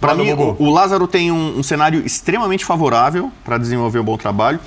Para mim, o Lázaro tem um cenário extremamente favorável para desenvolver um bom trabalho.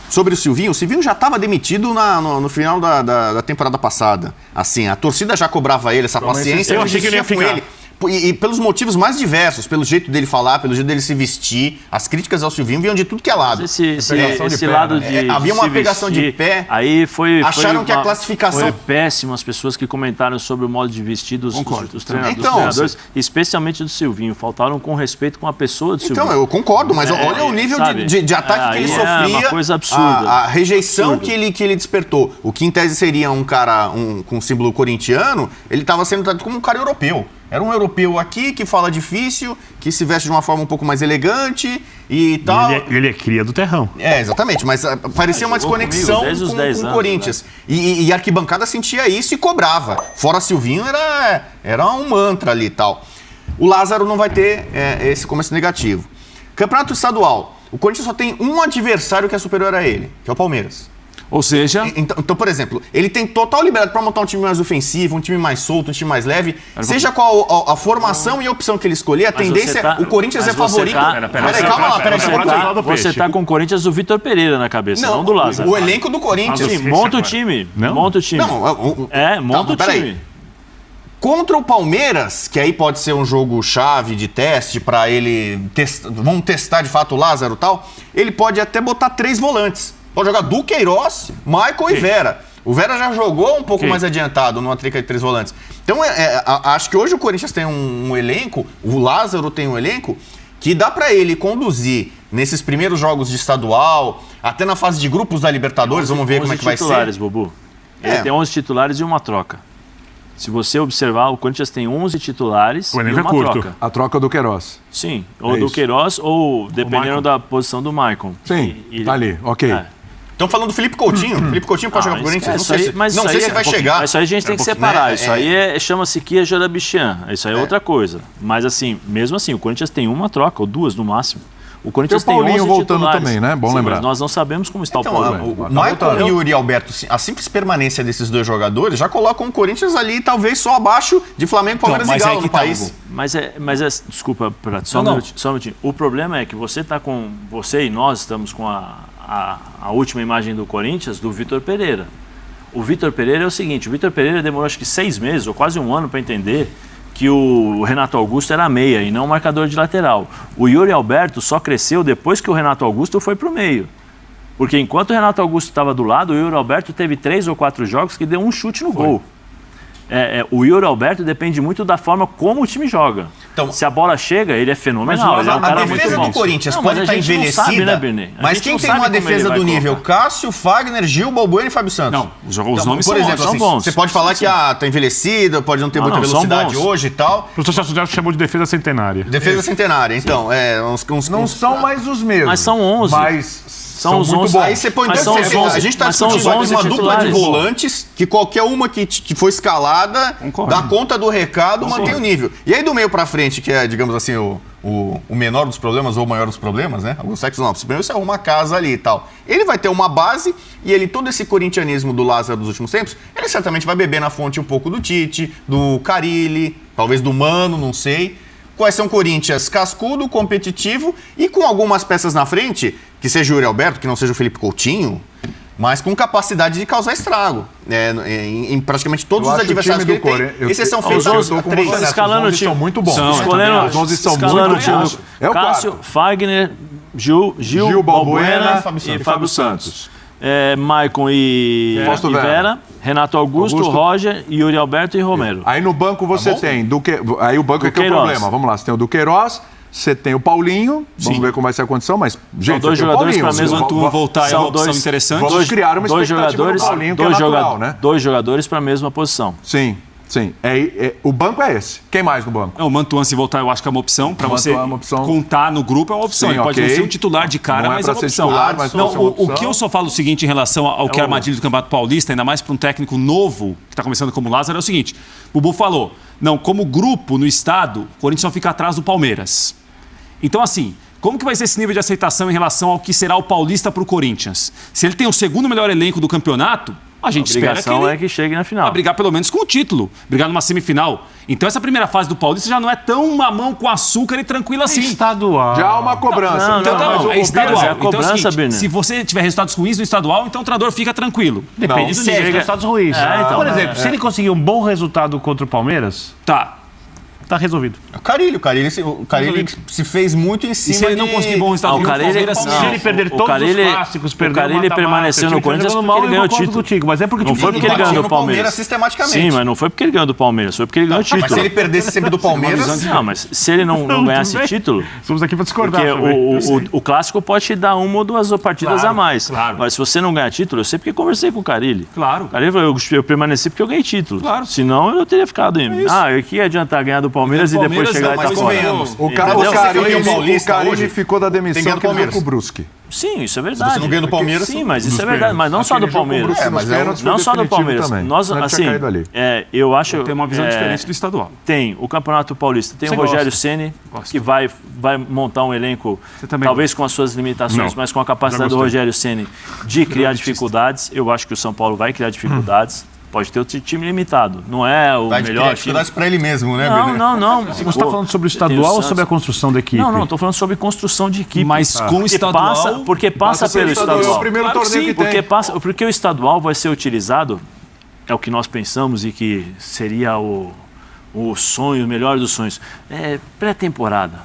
Sobre o Silvinho já estava demitido no final da temporada passada. Assim, a torcida já cobrava ele, essa paciência. Eu achei que ele ia ficar. E pelos motivos mais diversos, pelo jeito dele falar, pelo jeito dele se vestir, as críticas ao Silvinho vinham de tudo que é lado. Esse lado de havia uma pegação de pé. Aí acharam que a classificação foi péssimo. As pessoas que comentaram sobre o modo de vestir dos treinadores, especialmente do Silvinho, faltaram com respeito com a pessoa do Silvinho. Então, eu concordo, mas olha o nível de ataque que ele sofria, uma coisa absurda. A rejeição que ele despertou. O que em tese seria um cara com símbolo corintiano, ele estava sendo tratado como um cara europeu. Era um europeu aqui que fala difícil, que se veste de uma forma um pouco mais elegante e tal. Ele é cria do terrão. Exatamente, mas parecia uma desconexão com o Corinthians. Né? E a arquibancada sentia isso e cobrava. Fora Silvinho era um mantra ali e tal. O Lázaro não vai ter esse começo negativo. Campeonato estadual. O Corinthians só tem um adversário que é superior a ele, que é o Palmeiras. Ou seja... Então, por exemplo, ele tem total liberdade para montar um time mais ofensivo, um time mais solto, um time mais leve. Seja qual a formação e a opção que ele escolher, a tendência o Corinthians é favorito. Peraí, calma lá. Você tá com o Corinthians do Vitor Pereira na cabeça, não do Lázaro. O elenco do Corinthians. Sim, monta o time. Monta o time. Monta o time. Contra o Palmeiras, que aí pode ser um jogo chave de teste para ele... Vamos testar de fato o Lázaro e tal. Ele pode até botar 3 volantes. Pode jogar Duqueiroz, Michael e Vera. O Vera já jogou um pouco mais adiantado numa trinca de 3 volantes. Então, acho que hoje o Corinthians tem um elenco, o Lázaro tem um elenco, que dá para ele conduzir nesses primeiros jogos de estadual, até na fase de grupos da Libertadores, vamos ver como é que vai ser. 11 titulares, Bobu. Ele tem 11 titulares e uma troca. Se você observar, o Corinthians tem 11 titulares e uma troca. A troca do Queiroz. Sim, ou do Queiroz, ou dependendo da posição do Maicon. Sim, tá ali, ok. Estão falando do Felipe Coutinho. Felipe Coutinho pode jogar pro Corinthians? Não sei se vai chegar. Isso aí a gente tem que separar. Isso aí chama-se Kia Jarabichian. Isso aí é outra coisa. Mas assim, mesmo assim, o Corinthians tem uma troca, ou 2 no máximo. O Corinthians tem 11 Paulinho voltando titulares. também, né? Bom lembrar. Mas nós não sabemos como está o Paulinho. O Michael e o Yuri Alberto, a simples permanência desses 2 jogadores já colocam o Corinthians ali, talvez só abaixo de Flamengo, Palmeiras e Galo no país. Desculpa, Prato, só um minutinho. O problema é que você e nós estamos com a última imagem do Corinthians, do Vitor Pereira. O Vitor Pereira é o seguinte, o Vitor Pereira demorou acho que 6 meses, ou quase 1 ano para entender que o Renato Augusto era meia e não marcador de lateral. O Yuri Alberto só cresceu depois que o Renato Augusto foi para o meio. Porque enquanto o Renato Augusto estava do lado, o Yuri Alberto teve 3 ou 4 jogos que deu um chute no gol. O Yuri Alberto depende muito da forma como o time joga. Então, se a bola chega, ele é fenomenal. A defesa do Corinthians pode estar envelhecida, sabe, né, Bernê? Mas quem tem uma defesa do nível Cássio, Fagner, Gil, Balbuena e Fábio Santos? Não, os nomes por exemplo, são bons. Você pode falar que está envelhecida, pode não ter muita velocidade hoje e tal. O professor Celso Jardim chamou de defesa centenária. Defesa centenária, então. Não são mais os mesmos. Mas são 11. São muito bons. Aí você põe a gente está discutindo uma dupla de volantes que qualquer uma que for escalada dá conta do recado, mantém o nível. E aí do meio para frente, que é, digamos assim, o menor dos problemas ou o maior dos problemas, né? Alguns sexos não. Primeiro você arruma uma casa ali e tal. Ele vai ter uma base e todo esse corintianismo do Lázaro dos últimos tempos, ele certamente vai beber na fonte um pouco do Tite, do Carille, talvez do Mano, não sei. Vai ser um Corinthians cascudo, competitivo e com algumas peças na frente, que seja o Yuri Alberto, que não seja o Felipe Coutinho, mas com capacidade de causar estrago. Em praticamente todos os adversários que ele tem. Exceção feita escalando o time. São muito bons. Os 11 são muito bons. Cássio, Fagner, Gil, Balbuena e Fábio Santos. Maicon e Vera, Renato Augusto, Roger, Yuri Alberto e Romero. Aí no banco você tem aí o banco é que é o problema. Vamos lá, você tem o Duqueiroz, você tem o Paulinho, vamos ver como vai ser a condição, mas gente, dois jogadores para mesmo voltar é uma opção interessante. Vamos criar uma expectativa do Paulinho, que é natural, né? 2 jogadores para a mesma posição. Sim. O banco é esse. Quem mais no banco? O Mantuan, se voltar, eu acho que é uma opção. Para você contar no grupo, é uma opção. Ele pode não ser um titular de cara, mas é uma opção. O que eu só falo o seguinte em relação ao que é a armadilha do Campeonato Paulista, ainda mais para um técnico novo, que está começando como Lázaro, é o seguinte. O Bubu falou, como grupo no estado, o Corinthians só fica atrás do Palmeiras. Então, assim, Como que vai ser esse nível de aceitação em relação ao que será o Paulista para o Corinthians? Se ele tem o segundo melhor elenco do campeonato, a gente espera que ele é que chegue na final. A brigar pelo menos com o título, brigar numa semifinal. Então essa primeira fase do Paulista já não é tão mamão com açúcar e tranquila assim. Estadual. Já há uma cobrança. Não, é estadual. É cobrança, então é o seguinte, se você tiver resultados ruins no estadual, então o treinador fica tranquilo. Depende do nível de resultados ruins. Por exemplo, se ele conseguir um bom resultado contra o Palmeiras... Tá resolvido. O Carille se fez muito em cima. E se ele não conseguir bom resultado, se ele perder todos os clássicos, o Carille permaneceu no Corinthians porque ele ganhou o título. Mas é porque não foi porque ele ganhou do Palmeiras sistematicamente. Sim, mas não foi porque ele ganhou do Palmeiras, foi porque ele ganhou o título. Mas se ele perdesse sempre do Palmeiras... Não, mas se ele não ganhasse título... Estamos aqui para discordar. Porque o clássico pode te dar uma ou duas partidas a mais. Mas se você não ganhar título, eu sei porque conversei com o Carille. Claro. O Carille falou, eu permaneci porque eu ganhei título. Claro. Senão eu teria ficado em... o que ia adiantar ganhar do Palmeiras e depois chegar mas convenhamos. O Carille ficou da demissão que ganhou com o Brusque. Sim, isso é verdade. Se você não ganha do Palmeiras... Sim, mas isso é verdade. Mas não só do Palmeiras. Não só do Palmeiras. Nós, assim, eu acho... Tem uma visão diferente do estadual. Tem o Campeonato Paulista. Tem o Rogério Ceni, que vai montar um elenco, talvez com as suas limitações, mas com a capacidade do Rogério Ceni de criar dificuldades. Eu acho que o São Paulo vai criar dificuldades. Pode ter o time limitado. Não é o melhor time. Para ele mesmo, né? Não. Você está falando sobre o estadual ou sobre a construção da equipe? Não, estou falando sobre construção de equipe. Mas com o estadual... Porque passa pelo estadual. É o primeiro torneio que tem. Porque o estadual vai ser utilizado, é o que nós pensamos e que seria o sonho, o melhor dos sonhos. Pré-temporada.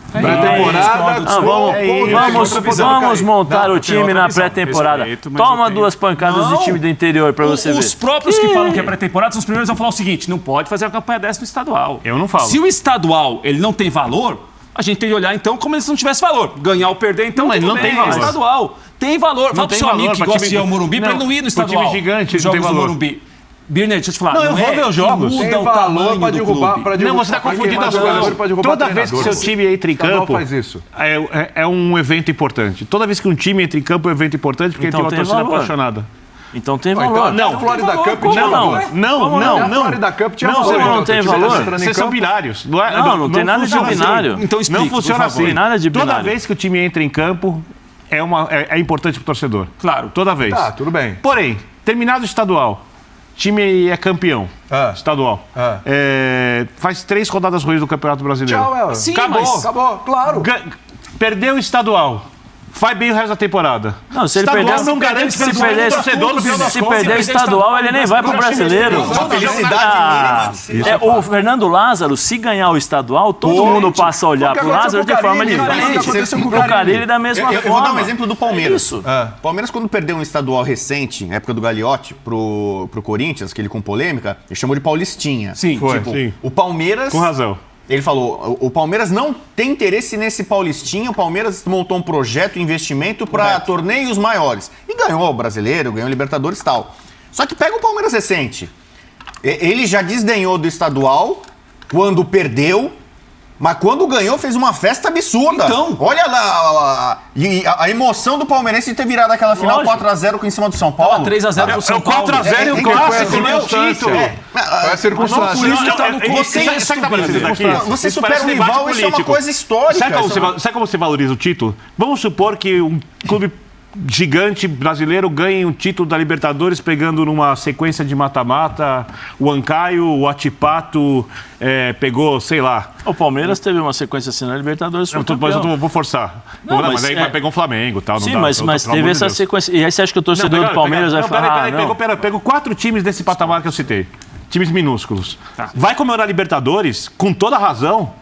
Vamos montar o time na pré-temporada. Toma 2 pancadas de time do interior para você ver. Os próprios que falam que é pré-temporada são os primeiros a falar o seguinte: não pode fazer uma campanha dessa no estadual. Eu não falo. Se o estadual ele não tem valor, a gente tem que olhar então como se não tivesse valor. Ganhar ou perder, então ele não tem valor. Estadual. Tem valor. Fala pro seu amigo que gosta de ir ao Morumbi para ele não ir no estadual. Time gigante, não tem valor. Birner, deixa eu te falar. Não, eu vou ver os jogos. Muda o tamanho para derrubar. Não, você está confundindo as coisas. Toda vez que seu time entra em campo, é um evento importante. Toda vez que um time entra em campo é um evento importante porque ele tem uma torcida apaixonada. Então tem valor. Não, Florida Cup tinha valor. Não. Florida Cup tinha valor. Não tem valor. Vocês são binários. Não tem nada de binário. Então explica, não funciona assim. Tem nada de binário. Toda vez que o time entra em campo é importante para o torcedor. Claro. Toda vez. Tá, tudo bem. Porém, terminado o estadual, time é campeão estadual. Faz 3 rodadas ruins do Campeonato Brasileiro. Tchau, Sim, acabou, claro. Perdeu o estadual. Vai bem o resto da temporada. Não, se ele perder, não garante se perder o estadual, ele nem vai pro brasileiro. O Fernando Lázaro, se ganhar o estadual, todo mundo passa a olhar pro Lázaro de forma diferente. Pro Carille da mesma forma. Eu vou dar um exemplo do Palmeiras. O Palmeiras, quando perdeu um estadual recente, na época do Gagliotti, pro Corinthians, aquele com polêmica, ele chamou de Paulistinha. Sim, sim. O Palmeiras... Com razão. Ele falou, o Palmeiras não tem interesse nesse Paulistinha, o Palmeiras montou um projeto de investimento para torneios maiores. E ganhou o Brasileiro, ganhou o Libertadores e tal. Só que pega o Palmeiras recente. Ele já desdenhou do estadual quando perdeu, mas quando ganhou fez uma festa absurda. Então, olha lá a emoção do palmeirense de ter virado aquela final 4x0 em cima do São Paulo. 3x0 pro São Paulo. 4x0 e o clássico, meu título. Qual é a circunstância? Você supera o rival, isso é uma coisa histórica. Sabe como você valoriza o título? Vamos supor que um clube gigante brasileiro ganha um título da Libertadores pegando numa sequência de mata-mata. O Ancaio, o Atipato pegou, sei lá. O Palmeiras teve uma sequência assim na Libertadores. Mas eu vou forçar. Mas aí pegou o Flamengo e tal. Sim, mas teve essa sequência. E aí você acha que o torcedor do Palmeiras vai falar... Pegou 4 times desse patamar que eu citei. Times minúsculos. Vai comemorar a Libertadores com toda razão,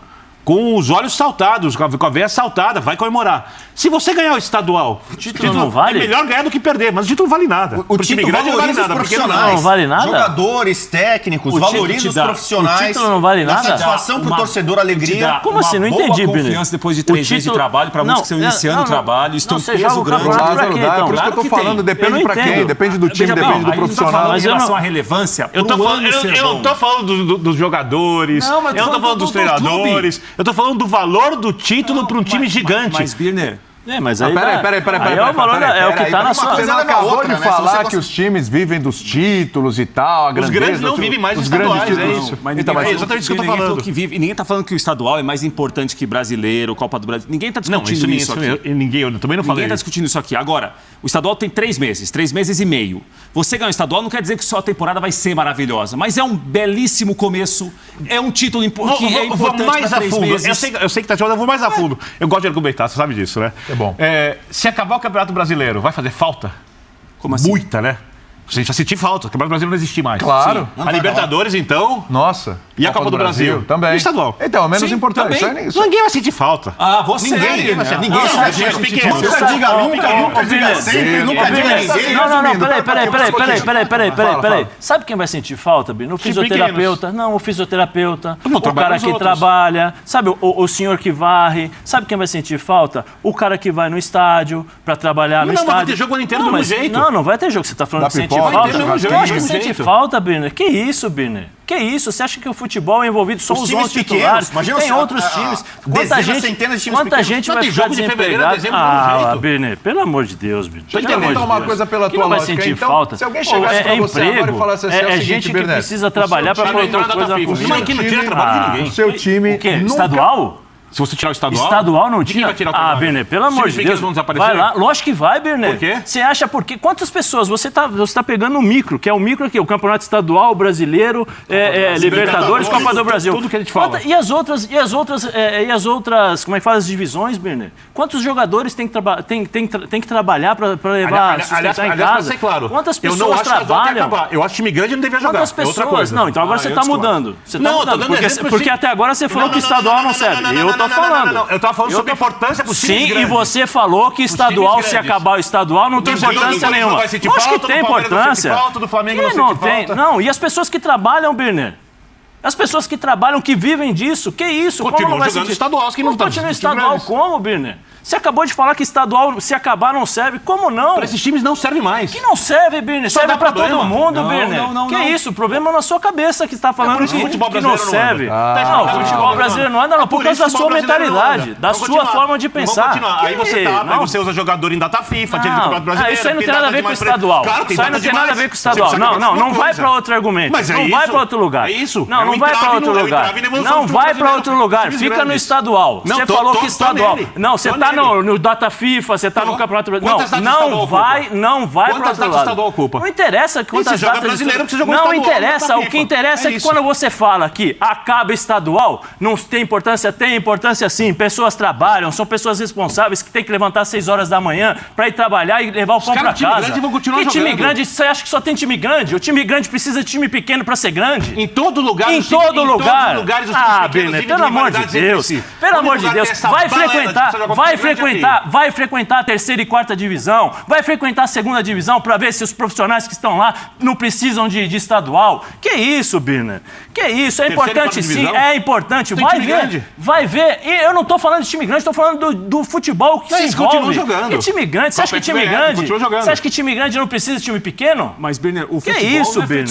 com os olhos saltados, com a veia saltada, vai comemorar. Se você ganhar o estadual, o título não vale? É melhor ganhar do que perder, mas o título não vale nada. O título grande não vale nada, porque não vale nada. Jogadores, técnicos, valoriza os profissionais. O título não vale nada. Satisfação pro torcedor, alegria. Como assim? Não entendi, Birner. Confiança depois de 3 meses de trabalho, para muitos que estão iniciando o trabalho, estão em peso grande. Por isso que eu tô falando, depende pra quem, depende do time, depende do profissional. Mas em relação à relevância, eu não tô falando dos jogadores, eu não tô falando dos treinadores, eu tô falando do valor do título para um time gigante. Mas, Birner, Mas aí... Peraí. É o que está na sua... Você acabou de falar que os times vivem dos títulos e tal, a grandeza... Os grandes não vivem mais dos estaduais, é isso. Mas é exatamente isso que eu tô falando. Ninguém está falando que o estadual é mais importante que brasileiro, Copa do Brasil. Ninguém está discutindo isso aqui. Eu também não falei. Ninguém está discutindo isso aqui. Agora, o estadual tem 3 meses e meio. Você ganhar o estadual não quer dizer que só a temporada vai ser maravilhosa, mas é um belíssimo começo, é um título que é importante mais para 3 meses. Eu sei que tá chamando, eu vou mais a fundo. Eu gosto de argumentar, você sabe disso, né? É bom. Se acabar o Campeonato Brasileiro, vai fazer falta? Como assim? Muita, né? A gente já sentiu falta, o Campeonato Brasileiro não existe mais. Claro. A Libertadores, então... Nossa. E a Copa do Brasil? Também. E o estadual? Então, é menos importante. Ninguém vai sentir falta. Você... Ninguém vai sentir falta. Nunca diga sempre, nunca diga ninguém. Não, peraí. Sabe quem vai sentir falta, Bino? O fisioterapeuta. Não, o fisioterapeuta. O cara que trabalha. Sabe, o senhor que varre. Sabe quem vai sentir falta? O cara que vai no estádio pra trabalhar no estádio. Não, vai ter jogo o ano inteiro do mesmo jeito. Não vai ter jogo. Você tá falando que sente falta? Eu acho que sente falta, Birner. Que isso, Birner? Que isso? Você acha que o futebol é envolvido só os 11 titulares? Tem outros times. Centenas de times Quanta gente vai ficar desempregada? Birner, pelo amor de Deus, Birner. Deixa eu tentar uma coisa pela tua lógica. Vai sentir falta. Se alguém chegasse pra você agora e falasse assim, é gente que precisa trabalhar pra pôr outra coisa na comida. Mas que não tira trabalho de ninguém. O seu time... O quê? Estadual? Se você tirar o estadual... Estadual não tinha? Vai tirar o trabalho? Berner, pelo amor de Deus. Vão desaparecer? Vai lá. Lógico que vai, Berner. Por quê? Você acha por quê? Quantas pessoas? Você tá pegando o micro, que é o micro aqui, o Campeonato Estadual, Brasileiro, Libertadores, Copa do Brasil. Tudo que a gente fala. E as outras, como é que fala as divisões, Berner? Quantos jogadores tem que trabalhar para levar, sustentar em casa? Pra ser claro, quantas pessoas trabalham? Eu acho que time grande não devia jogar. Quantas pessoas? Não, então agora você tá mudando. Porque até agora você falou que estadual não serve. Eu tô falando. Eu estava falando sobre a importância dos times grandes. Sim, e você falou que estadual, se acabar o estadual, não tem importância nenhuma. Acho que tem importância. Do Flamengo não tem. Não, e as pessoas que trabalham, Birner? As pessoas que trabalham, que vivem disso, que isso? Continuam jogando estadual, que não tá. Continua estadual como, Birner? Você acabou de falar que estadual, se acabar, não serve. Como não? Para esses times não serve mais. Que não serve, Birner. Serve para todo mundo, Birner. Que isso? O problema é na sua cabeça que está falando que não serve. Não, o futebol brasileiro não anda, não. Por causa da sua mentalidade, da sua forma de pensar. Aí você usa jogador em data FIFA, time do Campeonato Brasileiro. Isso aí não tem nada a ver com o estadual. Isso aí não tem nada a ver com o estadual. Não vai para outro argumento. Não vai para outro lugar. É isso. Não vai para outro lugar. Não vai para outro lugar. Fica no estadual. Você falou que estadual. Não, você está no data FIFA, você está no Campeonato Brasileiro. Não vai para outro lado. Não interessa quantas datas. Não interessa. O que interessa é que quando você fala que acaba estadual, não tem importância sim. Pessoas trabalham, são pessoas responsáveis que têm que levantar às 6 horas da manhã para ir trabalhar e levar o pão para casa. Que time grande? Você acha que só tem time grande? O time grande precisa de time pequeno para ser grande? Em todo lugar. Em todo lugar. Birner, pelo amor de Deus. Pelo amor de Deus. Vai frequentar a terceira e quarta divisão, vai frequentar a segunda divisão para ver se os profissionais que estão lá não precisam de estadual. Que isso, Birner? Que isso? É importante sim, é importante. Vai ver. E eu não estou falando de time grande, estou falando do futebol que se envolve. Que time grande? Você acha que time grande? Você acha que time grande não precisa de time pequeno? Mas, Birner, o futebol que isso, Birner?